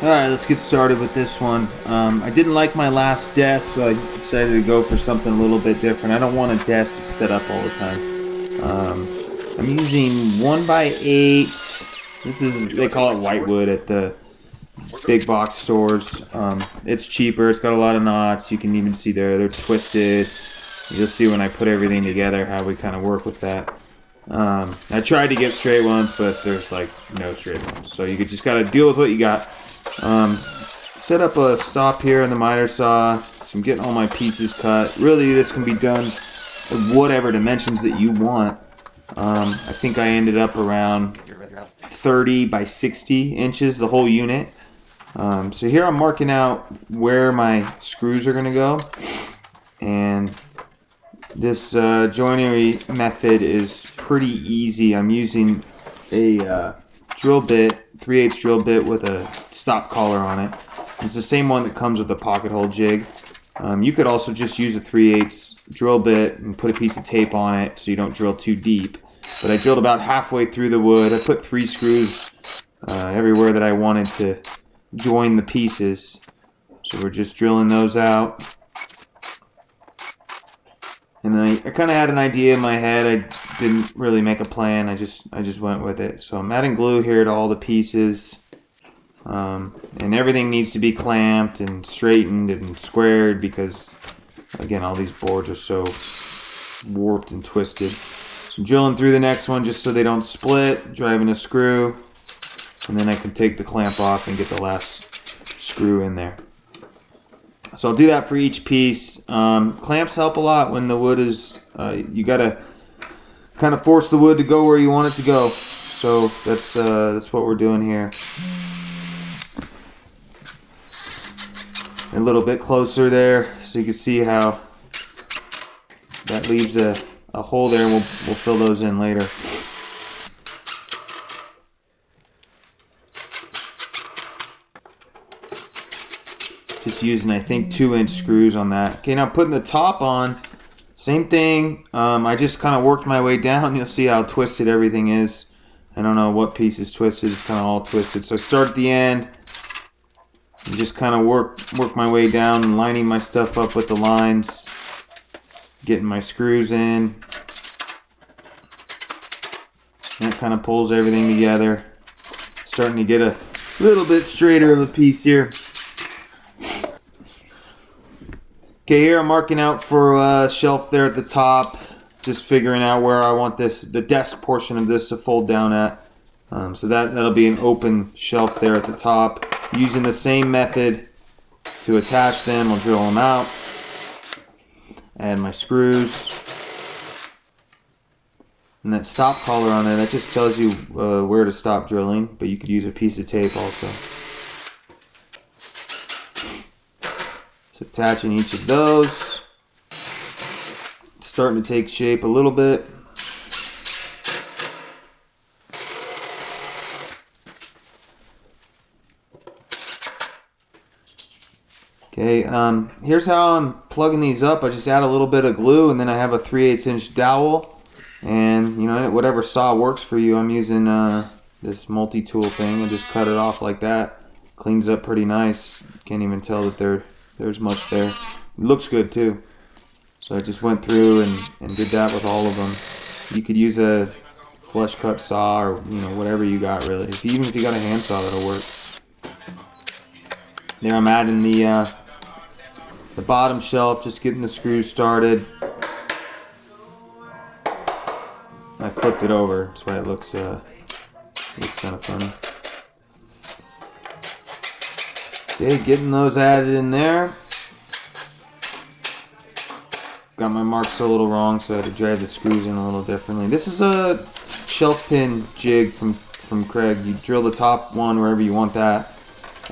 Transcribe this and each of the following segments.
Alright, let's get started with this one. I didn't like my last desk, so I decided to go for something a little bit different. I don't want a desk set up all the time. I'm using 1x8. This is, they call it whitewood at the big box stores. It's cheaper, it's got a lot of knots. You can even see they're twisted. You'll see when I put everything together how we kind of work with that. I tried to get straight ones, but there's like no straight ones. So you just got to deal with what you got. Set up a stop here in the miter saw. So I'm getting all my pieces cut. Really, this can be done at whatever dimensions that you want. I think I ended up around 30 by 60 inches, the whole unit. So here I'm marking out where my screws are going to go. And this joinery method is pretty easy. I'm using a drill bit, 3/8 drill bit with a stop collar on it. It's the same one that comes with the pocket hole jig. You could also just use a 3/8 drill bit and put a piece of tape on it so you don't drill too deep. But I drilled about halfway through the wood. I put 3 screws everywhere that I wanted to join the pieces. So we're just drilling those out. And then I kind of had an idea in my head. I didn't really make a plan. I just went with it. So I'm adding glue here to all the pieces. And everything needs to be clamped and straightened and squared because, again, all these boards are so warped and twisted. So I'm drilling through the next one just so they don't split, driving a screw, and then I can take the clamp off and get the last screw in there. So I'll do that for each piece. Clamps help a lot when the wood is, you gotta kind of force the wood to go where you want it to go. So that's what we're doing here. A little bit closer there so you can see how that leaves a hole there, and we'll fill those in later. Just using, I think, 2-inch screws on that. Okay, now putting the top on, same thing. I just kind of worked my way down. You'll see how twisted everything is. I don't know what piece is twisted. It's kind of all twisted. So I start at the end and just kind of work my way down, lining my stuff up with the lines, getting my screws in. And that kind of pulls everything together. Starting to get a little bit straighter of a piece here. Okay, here I'm marking out for a shelf there at the top, just figuring out where I want the desk portion of this to fold down at. So that'll be an open shelf there at the top. Using the same method to attach them, I'll drill them out, add my screws, and that stop collar on there, that just tells you where to stop drilling, but you could use a piece of tape also. Attaching each of those, starting to take shape a little bit. Okay, here's how I'm plugging these up. I just add a little bit of glue, and then I have a 3/8 inch dowel, and whatever saw works for you. I'm using this multi-tool thing. I just cut it off like that. Cleans up pretty nice. Can't even tell that there's much there. It looks good too. So I just went through and did that with all of them. You could use a flush cut saw or whatever you got really. Even if you got a hand saw, that'll work. There I'm adding the bottom shelf, just getting the screws started. I flipped it over, that's why it looks kind of funny. Okay, getting those added in there. Got my marks a little wrong, so I had to drive the screws in a little differently. This is a shelf pin jig from Craig. You drill the top one wherever you want that.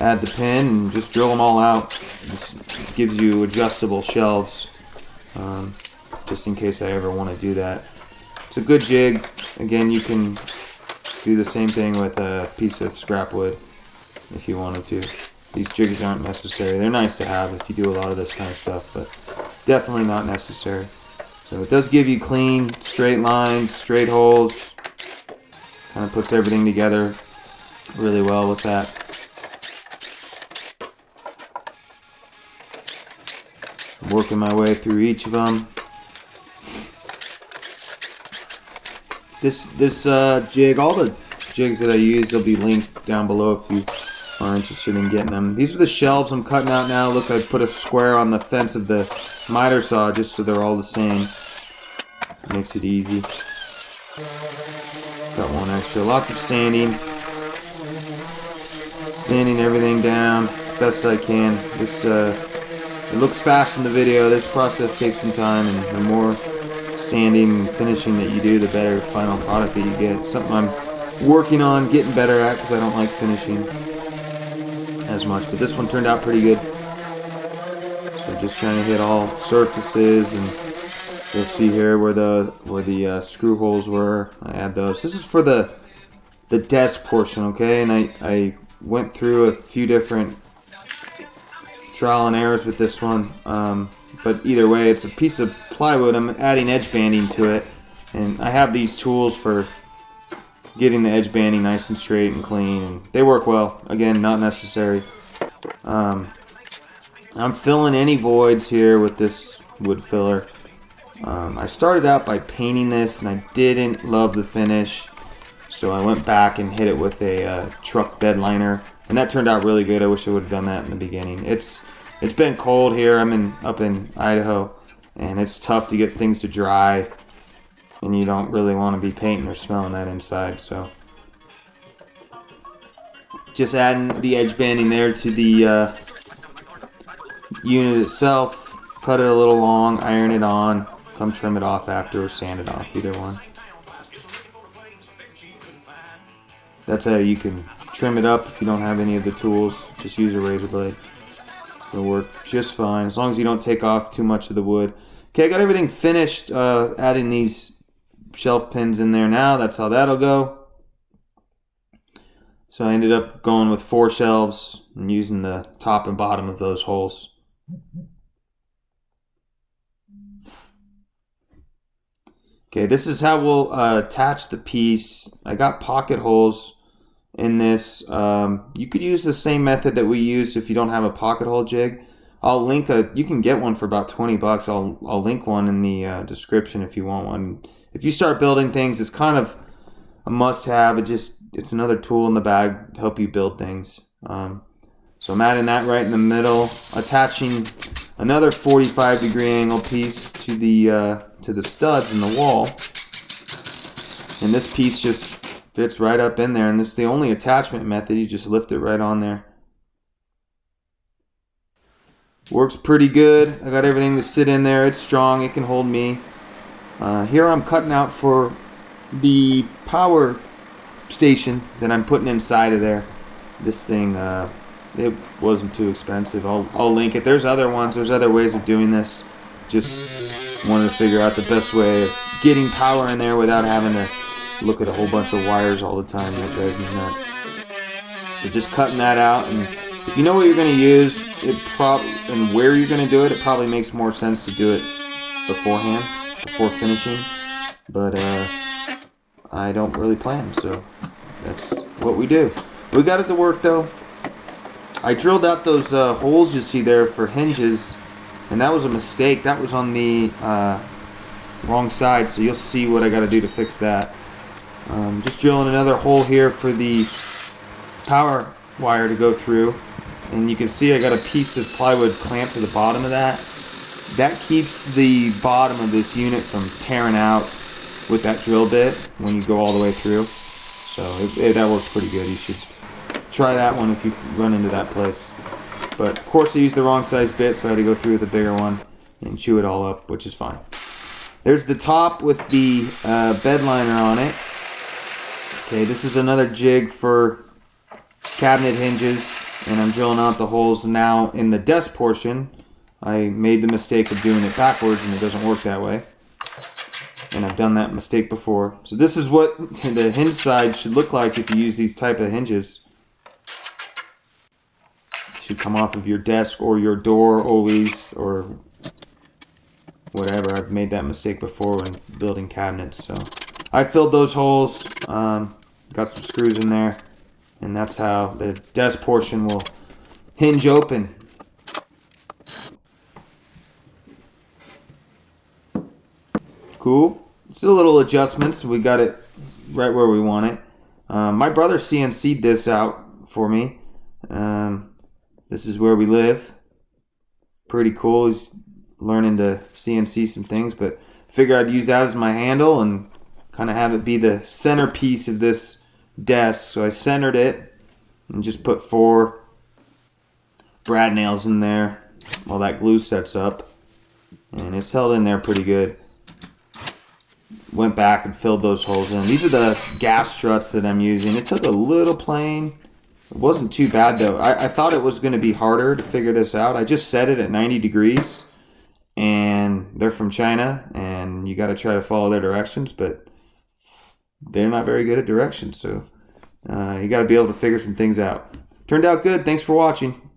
Add the pin and just drill them all out. This gives you adjustable shelves, just in case I ever want to do that. It's a good jig. Again, you can do the same thing with a piece of scrap wood if you wanted to. These jigs aren't necessary. They're nice to have if you do a lot of this kind of stuff, but definitely not necessary. So it does give you clean, straight lines, straight holes. Kind of puts everything together really well with that. Working my way through each of them. This jig, all the jigs that I use, will be linked down below if you are interested in getting them. These are the shelves I'm cutting out now. Look, I put a square on the fence of the miter saw just so they're all the same. Makes it easy. Got one extra. Lots of sanding. Sanding everything down best I can. This it looks fast in the video. This process takes some time, and the more sanding and finishing that you do, the better final product that you get. Something I'm working on getting better at because I don't like finishing as much. But this one turned out pretty good. So just trying to hit all surfaces, and you'll see here where the screw holes were. I add those. This is for the desk portion, okay? And I went through a few different trial and errors with this one, but either way, it's a piece of plywood. I'm adding edge banding to it, and I have these tools for getting the edge banding nice and straight and clean, and they work well. Again, not necessary. I'm filling any voids here with this wood filler. I started out by painting this, and I didn't love the finish, so I went back and hit it with a truck bed liner, and that turned out really good. I wish I would have done that in the beginning. It's been cold here. I'm up in Idaho, and it's tough to get things to dry, and you don't really want to be painting or smelling that inside. So just adding the edge banding there to the unit itself. Cut it a little long, iron it on, come trim it off after, or sand it off, either one. That's how you can trim it up if you don't have any of the tools. Just use a razor blade. It'll work just fine, as long as you don't take off too much of the wood. Okay, I got everything finished, adding these shelf pins in there now. That's how that'll go. So I ended up going with 4 shelves and using the top and bottom of those holes. Okay, this is how we'll attach the piece. I got pocket holes in this. You could use the same method that we used if you don't have a pocket hole jig. I'll link you can get one for about 20 bucks. I'll link one in the description if you want one. If you start building things, it's kind of a must-have. It's another tool in the bag to help you build things. So I'm adding that right in the middle, attaching another 45-degree angle piece to the studs in the wall, and this piece just fits right up in there, and this is the only attachment method. You just lift it right on there. Works pretty good. I got everything to sit in there. It's strong. It can hold me. Here I'm cutting out for the power station that I'm putting inside of there. This thing, it wasn't too expensive. I'll link it. There's other ones. There's other ways of doing this. Just wanted to figure out the best way of getting power in there without having to look at a whole bunch of wires all the time. That drives me nuts. So just cutting that out, and if you know what you're going to use, and where you're going to do it, it probably makes more sense to do it beforehand, before finishing. But I don't really plan, so that's what we do. We got it to work though. I drilled out those holes you see there for hinges, and that was a mistake. That was on the wrong side, so you'll see what I got to do to fix that. Just drilling another hole here for the power wire to go through, and you can see I got a piece of plywood clamped to the bottom of that. That keeps the bottom of this unit from tearing out with that drill bit when you go all the way through. So that works pretty good. You should try that one if you run into that place. But of course I used the wrong size bit, so I had to go through with a bigger one and chew it all up, which is fine. There's the top with the bed liner on it. Okay, this is another jig for cabinet hinges, and I'm drilling out the holes now in the desk portion. I made the mistake of doing it backwards, and it doesn't work that way. And I've done that mistake before. So this is what the hinge side should look like if you use these type of hinges. It should come off of your desk or your door always, or whatever. I've made that mistake before when building cabinets. So I filled those holes, got some screws in there, and that's how the desk portion will hinge open. Cool. Still a little adjustments. We got it right where we want it. My brother CNC'd this out for me. This is where we live. Pretty cool. He's learning to CNC some things, but figured I'd use that as my handle and kind of have it be the centerpiece of this desk. So I centered it and just put 4 brad nails in there while that glue sets up. And it's held in there pretty good. Went back and filled those holes in. These are the gas struts that I'm using. It took a little playing. It wasn't too bad though. I thought it was going to be harder to figure this out. I just set it at 90 degrees. And they're from China. And you got to try to follow their directions. But they're not very good at directions. So you got to be able to figure some things out. Turned out good. Thanks for watching.